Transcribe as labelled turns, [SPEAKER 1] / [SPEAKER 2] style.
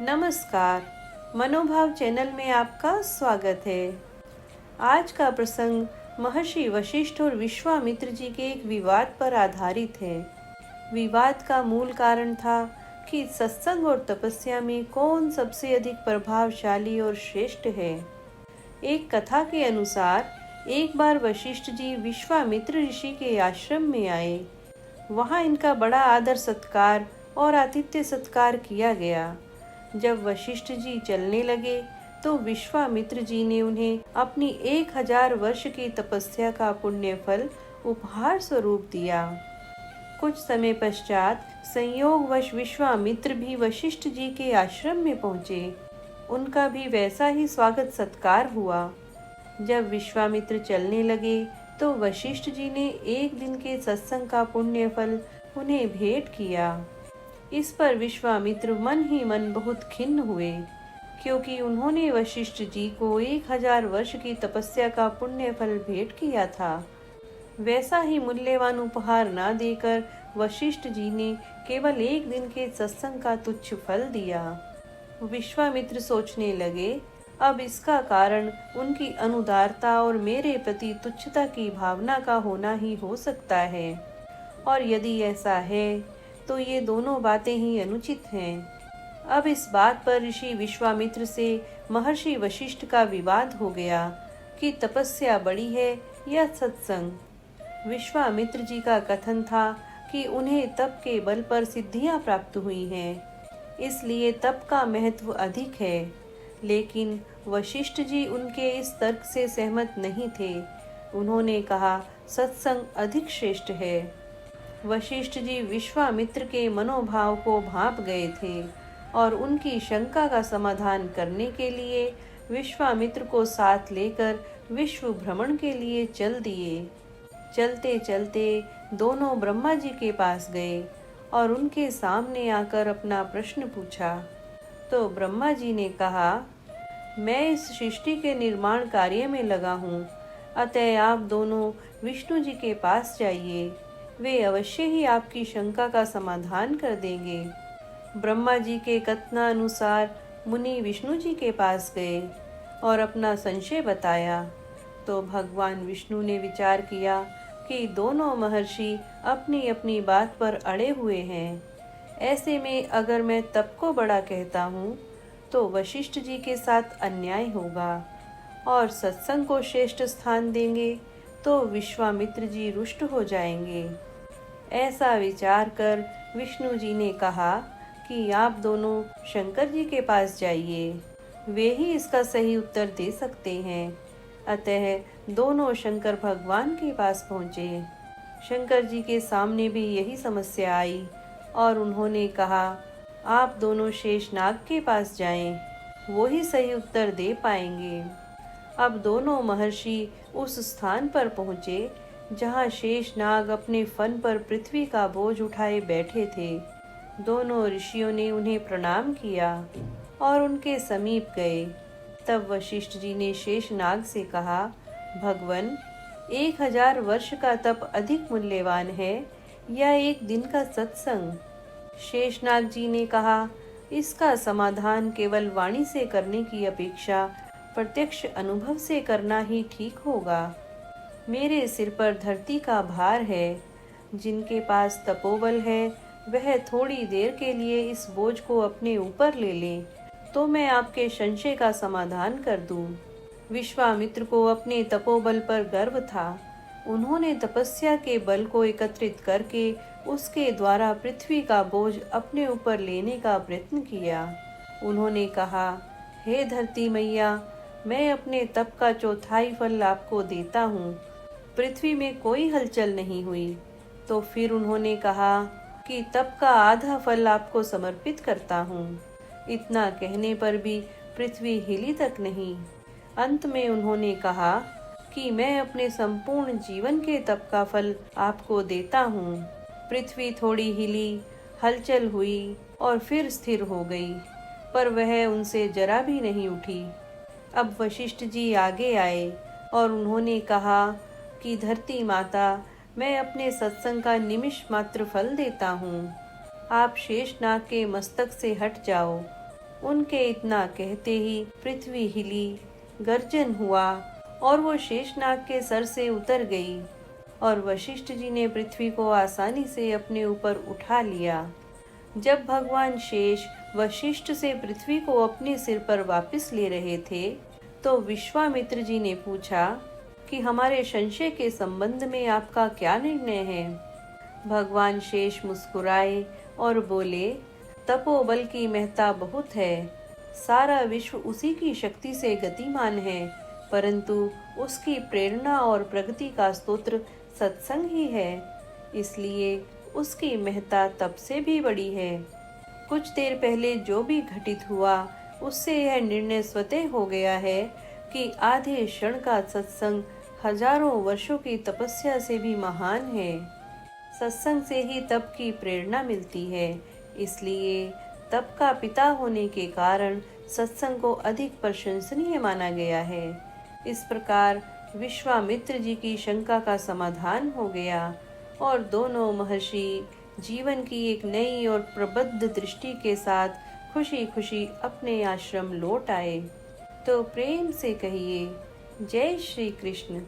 [SPEAKER 1] नमस्कार। मनोभाव चैनल में आपका स्वागत है। आज का प्रसंग महर्षि वशिष्ठ और विश्वामित्र जी के एक विवाद पर आधारित है। विवाद का मूल कारण था कि सत्संग और तपस्या में कौन सबसे अधिक प्रभावशाली और श्रेष्ठ है। एक कथा के अनुसार एक बार वशिष्ठ जी विश्वामित्र ऋषि के आश्रम में आए। वहां इनका बड़ा आदर सत्कार और आतिथ्य सत्कार किया गया। जब वशिष्ठ जी चलने लगे तो विश्वामित्र जी ने उन्हें अपनी 1000 वर्ष की तपस्या का पुण्य फल उपहार स्वरूप दिया। कुछ समय पश्चात संयोगवश विश्वामित्र भी वशिष्ठ जी के आश्रम में पहुंचे। उनका भी वैसा ही स्वागत सत्कार हुआ। जब विश्वामित्र चलने लगे तो वशिष्ठ जी ने एक दिन के सत्संग का पुण्य फल उन्हें भेंट किया। इस पर विश्वामित्र मन ही मन बहुत खिन्न हुए, क्योंकि उन्होंने वशिष्ठ जी को 1000 वर्ष की तपस्या का पुण्य फल भेंट किया था। वैसा ही मूल्यवान उपहार न देकर वशिष्ठ जी ने केवल एक दिन के सत्संग का तुच्छ फल दिया। विश्वामित्र सोचने लगे, अब इसका कारण उनकी अनुदारता और मेरे प्रति तुच्छता की भावना का होना ही हो सकता है, और यदि ऐसा है तो ये दोनों बातें ही अनुचित हैं। अब इस बात पर ऋषि विश्वामित्र से महर्षि वशिष्ठ का विवाद हो गया कि तपस्या बड़ी है या सत्संग। विश्वामित्र जी का कथन था कि उन्हें तप के बल पर सिद्धियां प्राप्त हुई हैं, इसलिए तप का महत्व अधिक है। लेकिन वशिष्ठ जी उनके इस तर्क से सहमत नहीं थे। उन्होंने कहा, सत्संग अधिक श्रेष्ठ है। वशिष्ठ जी विश्वामित्र के मनोभाव को भांप गए थे और उनकी शंका का समाधान करने के लिए विश्वामित्र को साथ लेकर विश्व भ्रमण के लिए चल दिए। चलते चलते दोनों ब्रह्मा जी के पास गए और उनके सामने आकर अपना प्रश्न पूछा। तो ब्रह्मा जी ने कहा, मैं इस सृष्टि के निर्माण कार्य में लगा हूँ, अतः आप दोनों विष्णु जी के पास जाइए। वे अवश्य ही आपकी शंका का समाधान कर देंगे। ब्रह्मा जी के कथनानुसार मुनि विष्णु जी के पास गए और अपना संशय बताया। तो भगवान विष्णु ने विचार किया कि दोनों महर्षि अपनी अपनी बात पर अड़े हुए हैं। ऐसे में अगर मैं तप को बड़ा कहता हूँ तो वशिष्ठ जी के साथ अन्याय होगा, और सत्संग को श्रेष्ठ स्थान देंगे तो विश्वामित्र जी रुष्ट हो जाएंगे। ऐसा विचार कर विष्णु जी ने कहा कि आप दोनों शंकर जी के पास जाइए, वे ही इसका सही उत्तर दे सकते हैं। अतः दोनों शंकर भगवान के पास पहुँचे। शंकर जी के सामने भी यही समस्या आई और उन्होंने कहा, आप दोनों शेषनाग के पास जाएं, वो ही सही उत्तर दे पाएंगे। अब दोनों महर्षि उस स्थान पर पहुँचे जहाँ शेषनाग अपने फन पर पृथ्वी का बोझ उठाए बैठे थे। दोनों ऋषियों ने उन्हें प्रणाम किया और उनके समीप गए। तब वशिष्ठ जी ने शेषनाग से कहा, भगवन, 1000 वर्ष का तप अधिक मूल्यवान है या एक दिन का सत्संग? शेषनाग जी ने कहा, इसका समाधान केवल वाणी से करने की अपेक्षा प्रत्यक्ष अनुभव से करना ही ठीक होगा। मेरे सिर पर धरती का भार है। जिनके पास तपोबल है वह थोड़ी देर के लिए इस बोझ को अपने ऊपर ले ले, तो मैं आपके संशय का समाधान कर दूं। विश्वामित्र को अपने तपोबल पर गर्व था। उन्होंने तपस्या के बल को एकत्रित करके उसके द्वारा पृथ्वी का बोझ अपने ऊपर लेने का प्रयत्न किया। उन्होंने कहा, हे धरती मैया, मैं अपने तप का चौथाई फल आपको देता हूँ। पृथ्वी में कोई हलचल नहीं हुई। तो फिर उन्होंने कहा कि तप का आधा फल आपको समर्पित करता हूँ। इतना कहने पर भी पृथ्वी हिली तक नहीं। अंत में उन्होंने कहा कि मैं अपने संपूर्ण जीवन के तप का फल आपको देता हूँ। पृथ्वी थोड़ी हिली, हलचल हुई और फिर स्थिर हो गई, पर वह उनसे जरा भी नहीं उठी। अब वशिष्ठ जी आगे आए और उन्होंने कहा कि धरती माता, मैं अपने सत्संग का निमिष मात्र फल देता हूँ। आप शेषनाग के मस्तक से हट जाओ। उनके इतना कहते ही पृथ्वी हिली, गर्जन हुआ और वो शेषनाग के सर से उतर गई और वशिष्ठ जी ने पृथ्वी को आसानी से अपने ऊपर उठा लिया। जब भगवान शेष वशिष्ठ से पृथ्वी को अपने सिर पर वापस ले रहे थे, तो विश्वामित्र जी ने पूछा कि हमारे संशय के संबंध में आपका क्या निर्णय है। भगवान शेष मुस्कुराए और बोले, तपोबल की महत्ता बहुत है, सारा विश्व उसी की शक्ति से गतिमान है, परंतु उसकी प्रेरणा और प्रगति का स्तोत्र सत्संग ही है, इसलिए उसकी महत्ता तप से भी बड़ी है। कुछ देर पहले जो भी घटित हुआ, उससे यह निर्णय स्वतः हो गया है कि आधे क्षण का सत्संग हजारों वर्षों की तपस्या से भी महान है। सत्संग से ही तप की प्रेरणा मिलती है, इसलिए तप का पिता होने के कारण सत्संग को अधिक प्रशंसनीय माना गया है। इस प्रकार विश्वामित्र जी की शंका का समाधान हो गया और दोनों महर्षि जीवन की एक नई और प्रबुद्ध दृष्टि के साथ खुशी खुशी अपने आश्रम लौट आए। तो प्रेम से कहिए, जय श्री कृष्ण।